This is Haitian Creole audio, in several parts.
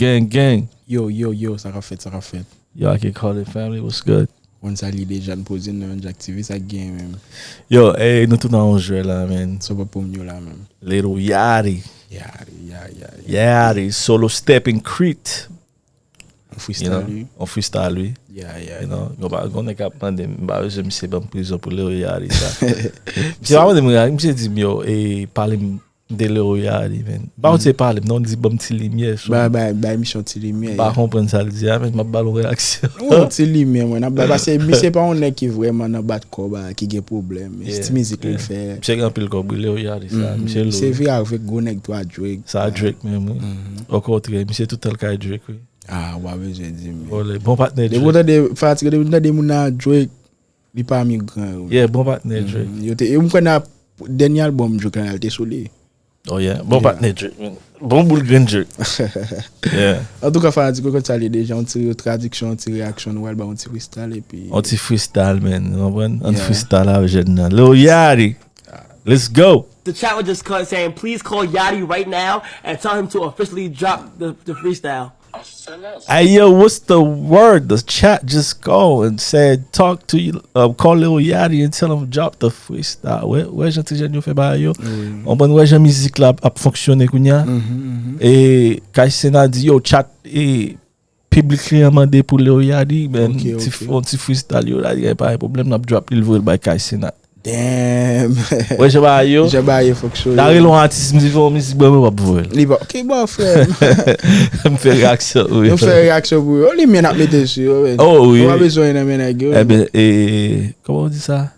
Gang. Yo, ça a fait. Yo, I can call it family, what's good? On s'allie déjà de poser dans Yachty, ça game même. Yo, hey, nous tout dans un jeu là, man. Ça va pour mieux là même. Little Yachty. Yeah. Solo STEPPIN CRETE. On freestyle lui. On freestyle lui. Yeah. You know, on est capable de je me sais pas prison pour Little Yachty ça. Puis avant de me dire yo et parler de Little Yachty man. Ba on te parler non dit bon petit lumière. Ba mission petit lumière. Pas comprendre ça le dire mais m'a ballon réaction. Petit lumière moi parce que c'est pas on est qui vraiment dans bas corps qui a problème. C'est musique il fait. C'est grand pile comme Little Yachty ça. C'est vrai avec go nèg toi Drake. Ça Drake même. Au contraire, c'est tout le cas Drake oui. Ah, ouais, je dis. Bon partenaire. Des fatigué des moun Drake, il pas mi grand. Yeah, bon partenaire Drake. Yo te me connait dernier album Drake quand il était solé. Oh yeah, bon partenaire Drake. Bon boule green Drake. Yeah. En tout cas, fatigué quand ça allait déjà on tire traduction, on tire réaction, on tire freestyle et puis on tire freestyle man, on freestyle avec jeune. Lil Yachty. Let's go. The chat was just saying, please call Yachty right now and tell him to officially drop the freestyle. Hey yo, what's the word? The chat just go and said talk to you, call Lil Yachty and tell him drop the freestyle. Where's your teacher you fait ba yo? On bon where's your musique là a fonctionner kounya? Et quand Sénat dit yo chat et publiquement demandé pour Lil Yachty, ben ti freestyle yo là, y a pas de problème n'a drop il veut ba Kai Sénat. Damn. Ouais, j'ai baillé fonctionner. Là, il artiste musique bon pour vous. OK bon frère. Me fait réaction. On fait réaction pour on les met à mettre dessus. Oh oui. On a besoin de mettre. Eh ben comment on dit ça?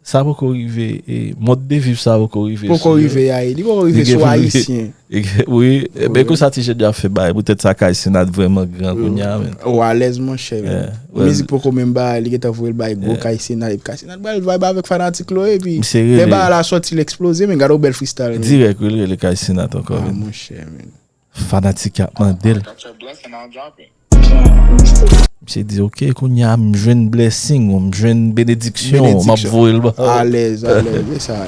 Ça va arriver et mode de vivre ça va arriver. Pour arriver à il va arriver sur haïtien. Oui, mais que ça j'ai déjà fait bail peut-être ça Kai Sénat vraiment grand kounya. Oh à l'aise mon cher. Musique pour même ba il est avoué bail go Kai Sénat ba il va avec fanatique là et puis les ba la sortie l'exploser mais garo belle freestyle. Direct le Kai Sénat encore. Mon cher man. Fanatique à mandel. J'ai dit ok qu'on y a un jeune blessing ou une jeune bénédiction m'a voulu à l'aise ça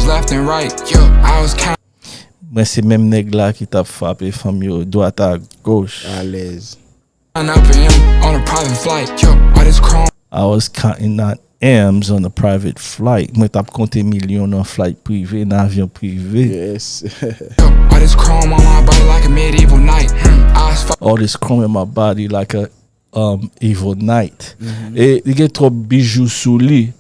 left and right. Yo, I was counting. Mais c'est même nèg là qui t'a frappé femme yo droite à gauche. À l'aise. On a private flight. Yo, what is chrome? I was counting out M's on a private flight. Moi t'as compté millions en flight privé, en avion privé. Yes. Yo, all this chrome on my body like a medieval knight. All this chrome in my body like a evil night. Et il y a trop bijoux sous lui.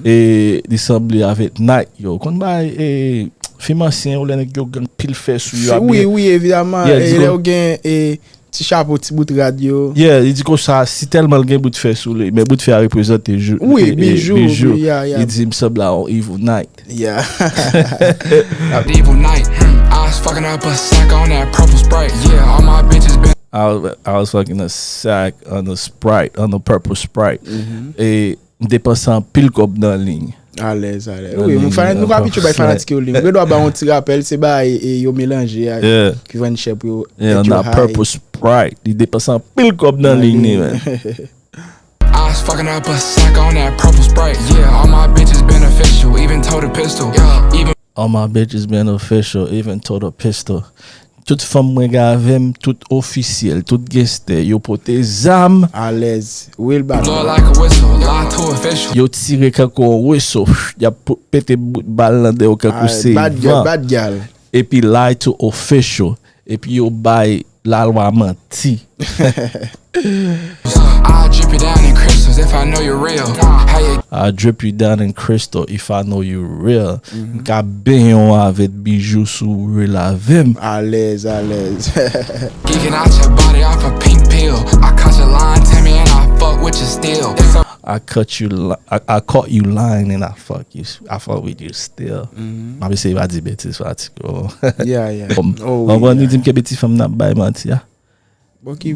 Et il semble avec night yo. Quand ba et film ancien ou les nèg yo gang pile fait sous yo. Oui évidemment. Et il a gain et petit chapeau petit bout de radio. Yeah, il dit que ça si tellement gain bout de fait sous lui, mais bout de fait représente jour. Oui, bijoux. Il dit me semble là evil night. Yeah. Evil night. I was fucking up a sack on that purple Sprite. Yeah, all my bitches been I was fucking a sack on a Sprite, on a purple Sprite. Et dépensant pile cop dans ligne. À l'aise. Oui, nous habitués à fanatique au ligne. On doit ba on ti rappel, c'est ba et yo mélanger qui va chercher pour on a purple Sprite. Il dépensant pile cop dans ligne man. I was fucking up a sack on that purple Sprite. Yeah, all my bitches beneficial, even told a pistol. Yeah, even all my bitches beneficial, even told a pistol. Toute femme moi gavem, tout officiel, tout guest, yo pote zam. À l'aise. Will back. blow like a whistle, lie to official. Yo tire quelque whistle, y a pété balle dans de quelque c'est. Bad girl. Et puis lie to official. Et puis yo buy la loi menti. I drip you down in crystals if I know you're real. I drip you down in crystal if I know you real. Ka ben yon avec bijoux sous relavem. À l'aise. Geeking out your body off a pink pill. I cut your line, Timmy, and I fuck with you still. I caught you lying and I fuck with you still. Ma be say va di bêtise fatiko. Yeah. On va ni dim ke bêtise femme n'a bay menti ya.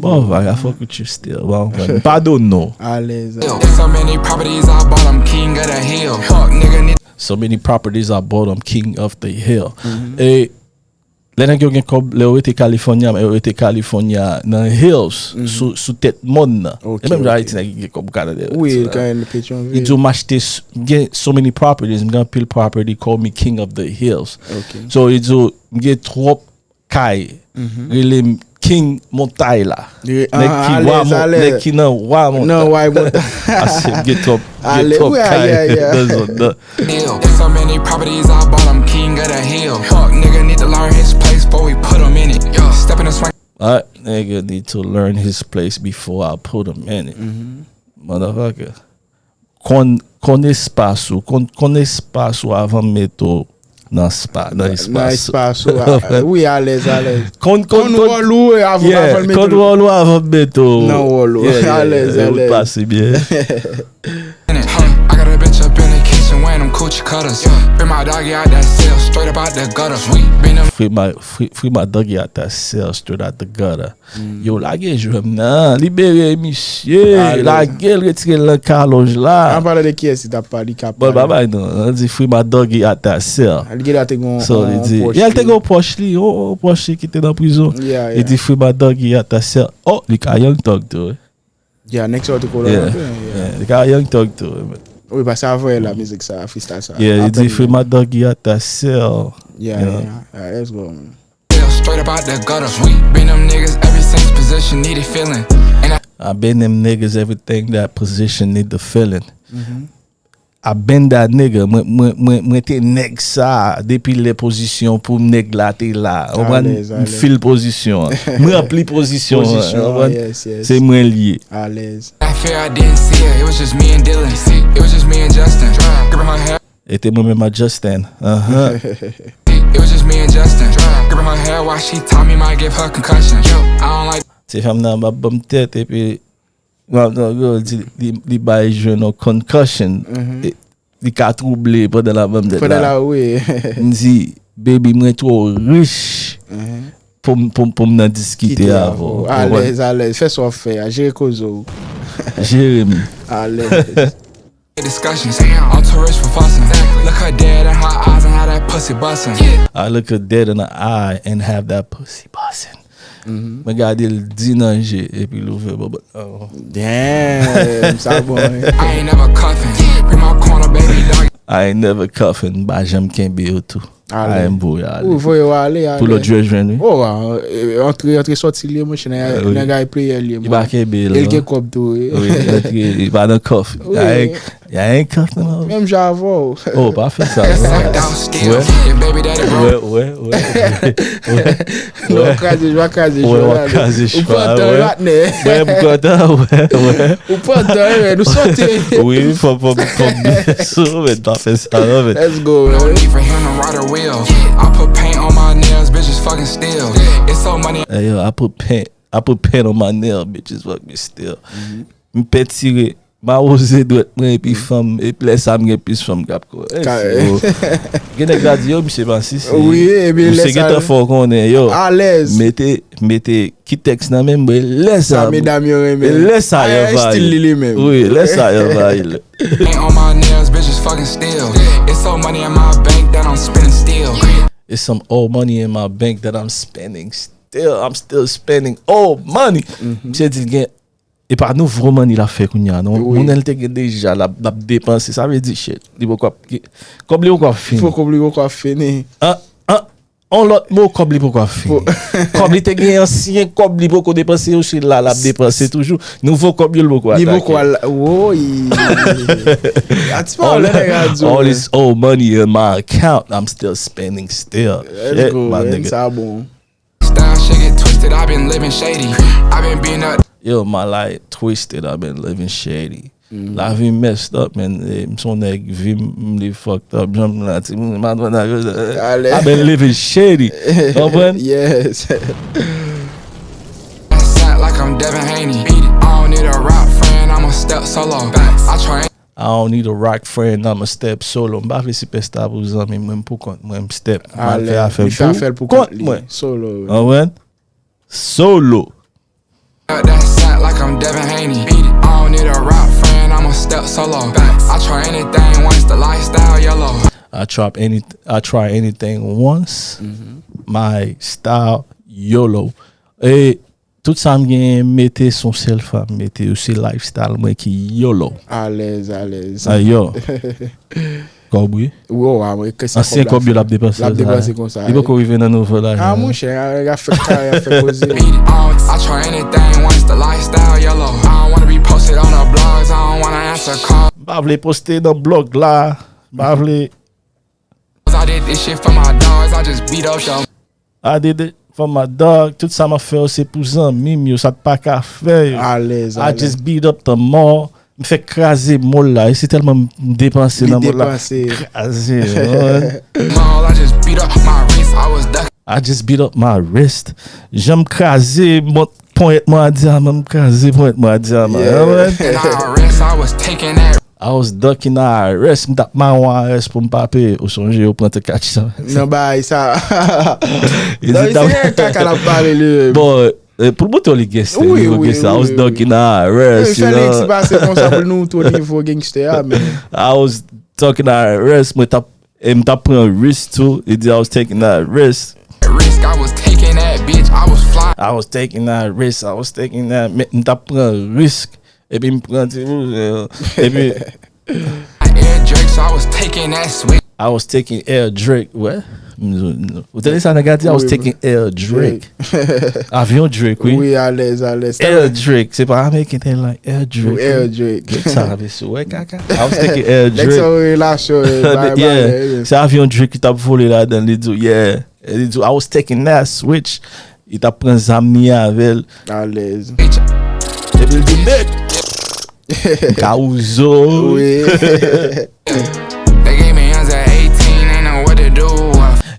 Bon, I fuck with you still. Bon, pardon no. À l'aise. So many properties I bought, I'm king of the hill. Fuck nigga need. So many properties I bought, I'm king of the hill. Et Lè nèg yo gen kob lè ou ete California, mais ou ete California dans hills sous tête monde nan. Et même Haïti nèg gen kob Canada. Oui, quand Pétionville. It do m'acheter get so many properties. I'm gonna pile property call me king of the hills. Okay. So it do get trop kay. Really king montagne là. Nèg ki nan wa montagne. Non, why montagne. I get top Yeah. There's so many properties I bought, I'm king of the hill. Fuck nigga need to learn his place before we put him in it. Step in the swing. Nigga need to learn his place before I put him in it. Motherfucker. Kon espaço avant mettre dans espaço. Oui, à l'aise. Kon wolu avant mettre. Kon wolu avant mettre. Non wolu. À l'aise. Passe bien. I got a bitch up in the kitchen wearing them coochie cutters. Bring my doggy out that cell, straight up out the gutter. Bring them Free my doggy out that cell, straight out the gutter. Yo, la gueule, je veux nan, libérer monsieur. La gueule, retirer le carloge là. On parle de qui est-ce que t'as pas dit capable. Bon, baba, non. On dit free my doggy out that cell. Il dit là, t'es gon. So, il dit, il y a le tego poche li, poche qui était dans prison. Il dit free my doggy out that cell. Oh, il y a young talk to. Yeah, next one to call il y a young talk to. Oui, parce que ça va la musique ça, freestyle ça. Yeah, il dit free my doggy out that cell. Yeah. Let's go, man. straight up out the gutter. Been them niggas every since position needed feeling. And I been them niggas everything that position need the feeling. I been that nigga, mwen te neg sa depuis les positions pour neg la te la. On fil position. Mwen appli position. C'est mwen lié. À l'aise. I fear I didn't see her. It was just me and Dylan. It was just me and Justin. Gripping her hair. Était moi-même à Justin. It was just me and Justin. Gripping her hair while she taught me might give her concussion. I don't like. C'est femme nan ma bam tête et puis li bay jeune concussion. Li ka troublé pendant la bam tête. Pendant la oui. M'di baby moi trop riche. Pour m'en discuter avant. À l'aise, fais ce faire, j'ai kozo. Jérémy. À l'aise. Discussions. I'm too rich for fussing. Look her dead in her eyes and have that pussy busting. I look her dead in the eye and have that pussy busting. Mwen gade l di nan je et puis l'ouvre bobot. Damn, ça bon. I ain't never cuffing. Bring my corner baby dog. I ain't never cuffing, ba j'aime ken be yo tout. I am boy ale. Ou voye aller. Pour le Dieu jwen. Oh, entre sorti li mo chene nan gay player li. Il ba ke be. Il ke kop to. Oui, il ba nan cuff. Ya ain't cuff nan. Même j'avoue. Oh, pas fait ça. Ouais. Non, kaze. Ou pas de ratne. Ouais. Ou pas de nous sortir. Oui, faut so mais pas fait ça. Let's go. No need for him to ride a wheel. I put paint on my nails, bitches fucking still. It's so money. Hey, yo, I put paint on my nail, bitches fuck me still. Me pet tiré. Ma ose doit et puis femme et puis ça me plus femme cap quoi. Gene gadi yo monsieur Francis. Oui, et bien laisse ça. C'est fort qu'on est yo. À l'aise. Mettez qui texte nan même laisse ça. Mesdames yo laisse ça yo va. Oui, laisse ça yo va. Paint on my nails, bitches fucking still. It's so money in my bank that I'm spending still. It's some old money in my bank that I'm spending still. I'm still spending old money. Monsieur dit et par nous vraiment il a fait kounya non on elle te déjà la dépenser ça veut dire shit il faut quoi comme lui quoi fini faut comme lui quoi fini on l'autre mot comme lui pourquoi fini comme il te gagné ancien comme lui beaucoup dépenser aussi là la dépenser toujours nouveau comme lui quoi il quoi oh all this old money in my account I'm still spending still let's go man ça bon style shit get twisted I've been living shady I've been being up. Yo, my life twisted. I've been living shady. La vie messed up, man. Son nèg vie me fucked up. I've been living shady. Yes. I sound like I'm Devin Haney. I don't need a rock friend. I'm a step solo. I don't need a rock friend. I'm a step solo. Mba fe superstar pou zami mwen pou kont mwen step. Mwen fe pou kont mwen solo. Solo. That sound like I'm Devin Haney. I don't need a rock friend, I'm a step solo. I try anything once, the lifestyle yellow. I try anything once. my style, YOLO. Et tout ça me mette son self, mette aussi lifestyle moi qui YOLO. À l'aise. Ayo. Cowboy. Ouais, que ça. Ancien cowboy l'a dépassé. L'a dépassé comme ça. Il peut arriver dans nouveau là. Ah mon cher, il a fait poser. I try anything once the lifestyle yellow. I don't wanna be posted on the blogs. I don't wanna answer calls. Pas vle poster dans blog là. Pas vle. I did this shit for my dogs. I just beat up show. I did it for my dog. Tout ça m'a fait c'est pour zanmi, ça pas qu'à faire. À l'aise. I just beat up the mall. Me fait craser mol là. Et c'est tellement dépenser dans mol là. Craser. I just beat up my wrist. I just beat up my wrist. J'aime craser mon point moi à dire, même craser point moi à dire. I was taking that. I was ducking IRS, m'tap ma IRS pour m'paper au songe au prendre 400. Non bah ça. Is Non, it that- c'est caca la parler le. But pour le bouton les guests, Oui, I was ducking IRS. Il You fallait que know? c'est passé comme ça pour nous tout niveau gangster mais. I was ducking IRS, m'tap prend risk too. It I was taking that risk. Risk, I was taking that bitch. I was flying. I was taking that risk. I was taking that. M'tap prend risk. Et puis m'prend et puis Air Drake, so I was taking that switch. I was taking Air Drake. What? Vous tenez ça négatif? I was taking Air Drake. Avion Drake, oui. Oui, à l'aise. Air Drake, c'est pas américain, c'est like Air Drake. Air Drake. Ça avait ça, ouais, caca. I was taking Air Like Drake. ça relâche. Yeah, c'est avion Drake qui t'a volé là dans les deux. Yeah, I was taking that switch. Il t'a pris un ami avec. À l'aise. Et puis il dit, mec, Causo. Oui. They gave me hands at 18, ain't know what to do.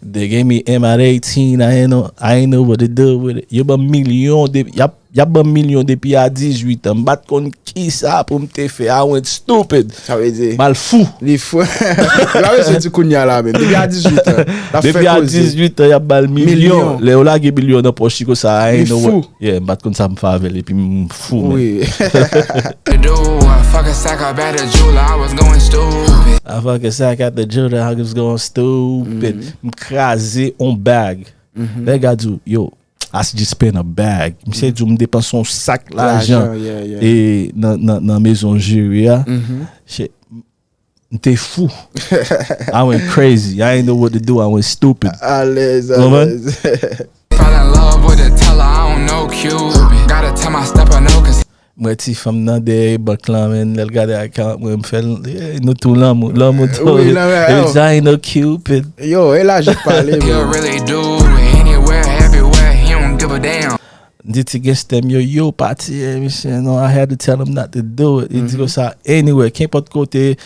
They gave me M at 18, I ain't know what to do with it. Y'a bon million depuis à 18 ans. M'bat kon qui ça pour m'te faire. I went stupid. Ça veut dire. Mal fou. Les fous. Là, c'est du kounya là même. Depuis à 18 ans. Depuis à 18 ans, y'a bal million. Les ou la ge million dans poche ko ça, I ain't know fou. what. Yeah, m'bat kon ça m'fa avec et puis m'fou. Oui. To do, fuck a sack up at a jeweler, I was going stupid. I fucking sack at the jeweler, I was going stupid. M'craser on bag. Les gars dit, yo, I just spend a bag. M'se dit, m'dépense son sac l'argent. Yeah. Et dans maison jury, m'te fou. I went crazy. I ain't know what to do. I went stupid. À l'aise. Fell in love with a teller, I don't know Cupid. Gotta tell my stepper no, cause Mwen ti fam nan de bak lan men, lel gade akant mwen mfel, nou tou lan mou to. Oui, lan mwen, E mi say no Cupid. Yo, el a jit pale. he'll really do it anywhere, everywhere. He don't give a damn. Di ti gen stem yo pati, mi say no, I had to tell him not to do it. E di go sa anywhere, kèmpot kote,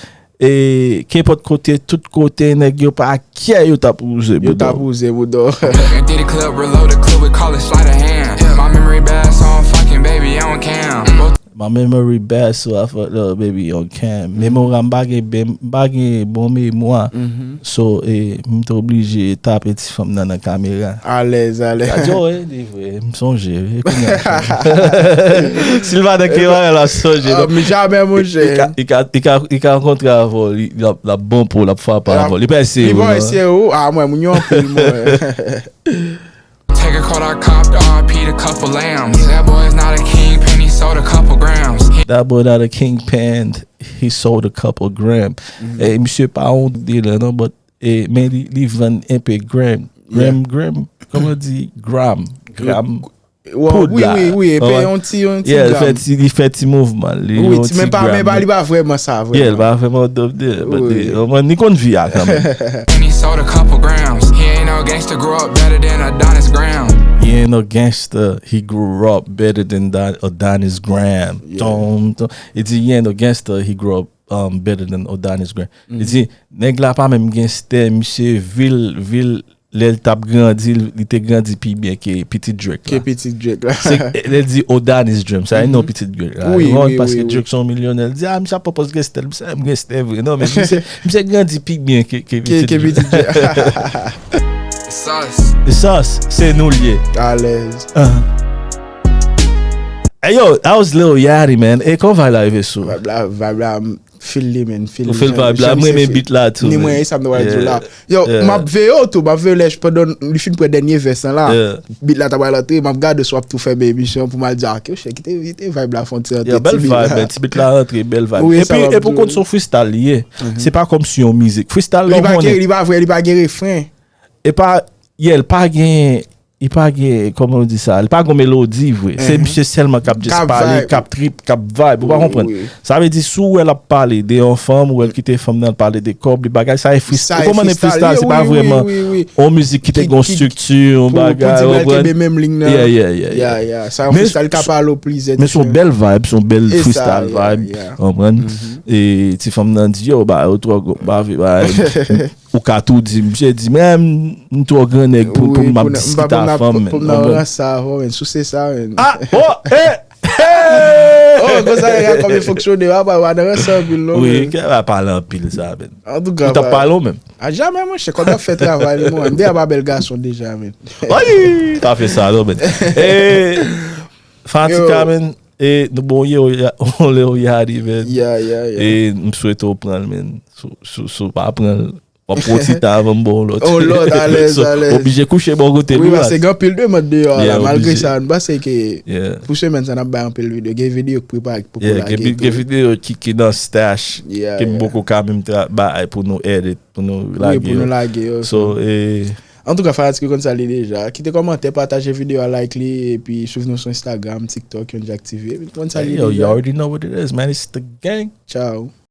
tout kote, neg yo pa akye yo tap ouze. Yo tap ouze, boudou. Empty the clip, reload the clip, we call it sleight of hand. My memory bad, so I'm fucking baby on cam. My memory bad, so I thought, oh, baby, on cam. Memoram bagay bon mémoire. So, m'te oblige tape ti fam nan la caméra. À l'aise. Adjo, m'songe. Sylvain de Kreyòl la songe. Mais jamais mon cher. Il ka rencontre avant, la bon pour la fois par avant. Il pas essayer. Il va essayer où? Ah, moi, mon yon pile, moi. Take a call, I copped RP a couple lambs. That boy's not a kingpin, he sold a couple grams. That boy not a kingpin, he sold a couple gram. Et monsieur pas on dealer, non, but mais il vend un peu gram. Comment on dit gram? Oui, et puis on tire. Yeah, il fait petit mouvement. Oui, mais pas vraiment ça. Yeah, il va vraiment doper. Mais ni qu'on vit quand même. And he sold a couple grams. He ain't no gangster, grew up better than Adonis Graham. He ain't no gangster. He grew up better than Adonis Graham. Il dit, he ain't no gangster. He grew up better than Adonis Graham. Il dit, nèg la pas même gangster, monsieur ville l'el tap grandi, il était grandi pi bien que Petit Drake. Que Petit Drake là. Elle dit Adonis Dream, ça il non Petit Drake. Oui, parce que Drake son millionnaire. Elle dit ah, m'sa propose gangster, m'sa gangster vrai. Non mais m'sa grandi pi bien que Petit Drake. Sauce, c'est nous lié. À l'aise. Hey yo, that was Lil Yachty, man. Hey, comment va l'arriver sur? Vabla, Feel li men, feel Ou feel vibe la, mwen men beat la tout. Ni mwen sa mwen wale la. Yo, map veyo tou, map veyo lè, jpèdon, li fin pou denye versan la. Beat la tabay la tou, map gade swap tou fè baby show pou mal diak. Yo, chè, kite vibe la fonte. Ya, bel vibe, ti beat la rentre, bel vibe. E pou kont son freestyle liye, se pa kom si yon mizik. Freestyle lò mwen. Li ba gen refren. E pa, yel, pa gen... Il pas gen, comment on dit ça, il pas une mélodie vrai. C'est monsieur seulement cap juste parler, cap trip, cap vibe, vous pas comprendre. Ça veut dire sous elle a parlé des enfants ou elle qui était femme dans parler des corps, des bagages, ça est freestyle. Comment on est freestyle, c'est pas vraiment en musique qui te construction, bagage, pour dire même ligne là. Yeah. Ça freestyle cap parler plus. Mais son belle vibe, son belle freestyle vibe, comprendre. Et ti femme dans dit yo bah autre bah ou ka tout dit, j'ai dit même nous trop grand nèg pour m'a discuter ta femme. Pour nous ça, sous c'est ça. Ah, oh, oh, comme ça, il y a comme il fonctionne, on va dans ça, oui, qui va parler en pile ça, ben. En tout cas, tu t'as parlé même. Ah, jamais, moi, je sais comment faire travail, moi. Bien, ma belle garçon déjà, men. Oui, t'as fait ça, là, ben. Et, Fatika, men, et nous, bon, on l'a Yachty, men. Et nous souhaitons prendre, men, pas prendre. On peut aussi avant bon l'autre. Oh l'autre, à l'aise. Obligé coucher bon côté. Oui, parce que grand pile de mode dehors là, malgré ça, on c'est que pour semaine ça n'a pas un pile vidéo, des vidéos préparées pour la des vidéos qui dans stash, qui beaucoup quand même travail pour nous aider, pour nous laguer. Oui, pour nous laguer. So en tout cas, faites comme ça déjà. Quittez commenter, partagez vidéo, like et puis suivez-nous sur Instagram, TikTok, on est activé. You already know what it is, man. It's the gang. Ciao.